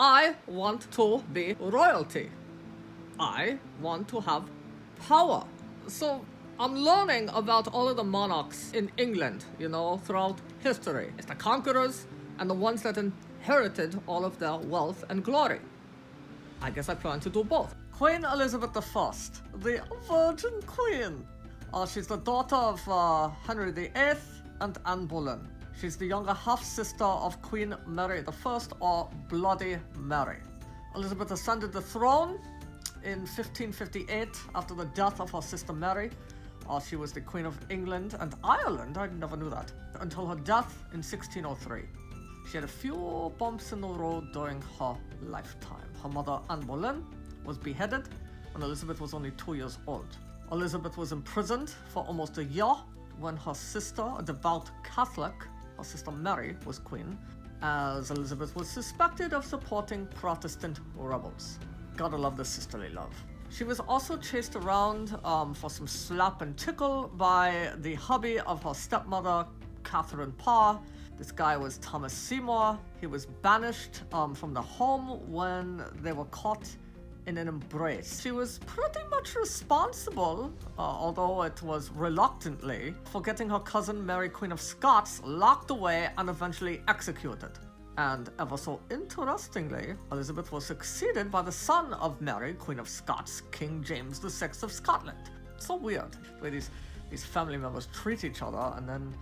I want to be royalty. I want to have power. So I'm learning about all of the monarchs in England, throughout history. It's the conquerors and the ones that inherited all of their wealth and glory. I guess I plan to do both. Queen Elizabeth I, the Virgin Queen. She's the daughter of Henry VIII and Anne Boleyn. She's the younger half-sister of Queen Mary I, or Bloody Mary. Elizabeth ascended the throne in 1558 after the death of her sister Mary. She was the Queen of England and Ireland, I never knew that, until her death in 1603. She had a few bumps in the road during her lifetime. Her mother, Anne Boleyn, was beheaded when Elizabeth was only 2 years old. Elizabeth was imprisoned for almost a year when her sister, a devout Catholic, her sister Mary, was queen, as Elizabeth was suspected of supporting Protestant rebels. Gotta love the sisterly love. She was also chased around for some slap and tickle by the hubby of her stepmother, Catherine Parr. This guy was Thomas Seymour. He was banished from the home when they were caught in an embrace. She was pretty much responsible, although it was reluctantly, for getting her cousin Mary, Queen of Scots, locked away and eventually executed. And ever so interestingly, Elizabeth was succeeded by the son of Mary, Queen of Scots, King James VI of Scotland. So weird the way these family members treat each other, and then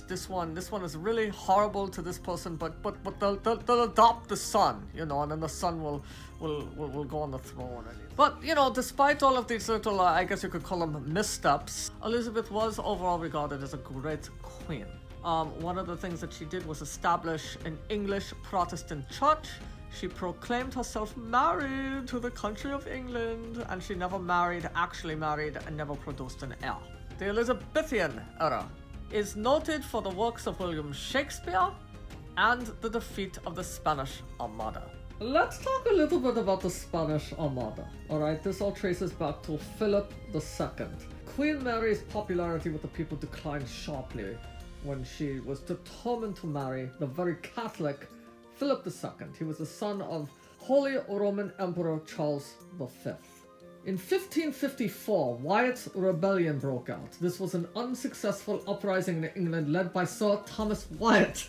this one is really horrible to this person, but they'll adopt the son, and then the son will go on the throne. But despite all of these little, I guess you could call them missteps, Elizabeth was overall regarded as a great queen. One of the things that she did was establish an English Protestant church. She proclaimed herself married to the country of England, and she never actually married, and never produced an heir. The Elizabethan era is noted for the works of William Shakespeare and the defeat of the Spanish Armada. Let's talk a little bit about the Spanish Armada. Alright, this all traces back to Philip II. Queen Mary's popularity with the people declined sharply when she was determined to marry the very Catholic Philip II. He was the son of Holy Roman Emperor Charles V. In 1554, Wyatt's Rebellion broke out. This was an unsuccessful uprising in England led by Sir Thomas Wyatt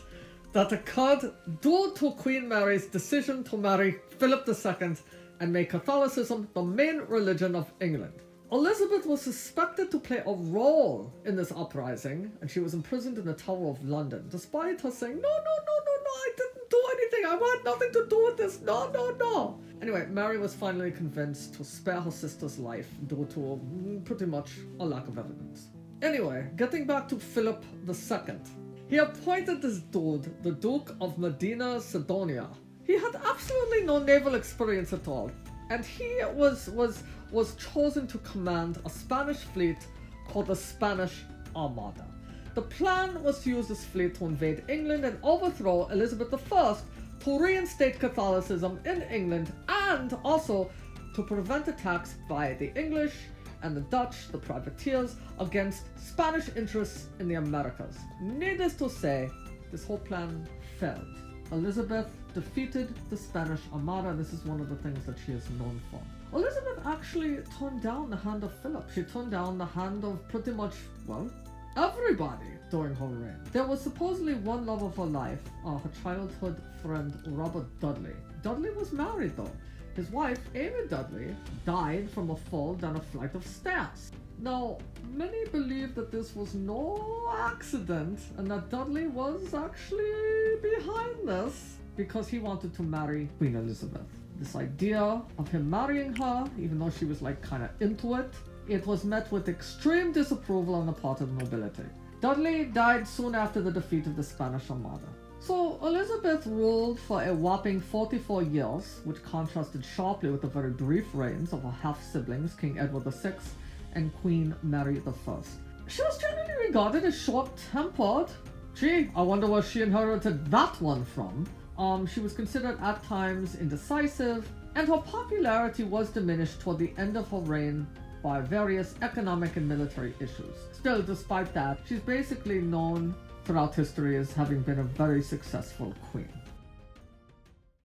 that occurred due to Queen Mary's decision to marry Philip II and make Catholicism the main religion of England. Elizabeth was suspected to play a role in this uprising, and she was imprisoned in the Tower of London, despite her saying, no, I didn't do anything, I want nothing to do with this, no. Anyway, Mary was finally convinced to spare her sister's life due to pretty much a lack of evidence. Anyway, getting back to Philip II. He appointed this dude, the Duke of Medina Sidonia. He had absolutely no naval experience at all, and he was chosen to command a Spanish fleet called the Spanish Armada. The plan was to use this fleet to invade England and overthrow Elizabeth I to reinstate Catholicism in England, and also to prevent attacks by the English and the Dutch, the privateers, against Spanish interests in the Americas. Needless to say, this whole plan failed. Elizabeth defeated the Spanish Armada, and this is one of the things that she is known for. Elizabeth actually turned down the hand of Philip. She turned down the hand of pretty much, everybody during her reign. There was supposedly one love of her life, her childhood friend Robert Dudley. Dudley was married though. His wife, Amy Dudley, died from a fall down a flight of stairs. Now, many believe that this was no accident and that Dudley was actually behind this because he wanted to marry Queen Elizabeth. This idea of him marrying her, even though she was kind of into it, it was met with extreme disapproval on the part of the nobility. Dudley died soon after the defeat of the Spanish Armada. So Elizabeth ruled for a whopping 44 years, which contrasted sharply with the very brief reigns of her half-siblings, King Edward VI and Queen Mary I. She was generally regarded as short-tempered. Gee, I wonder where she inherited that one from. She was considered at times indecisive, and her popularity was diminished toward the end of her reign by various economic and military issues. Still, despite that, she's basically known throughout history as having been a very successful queen.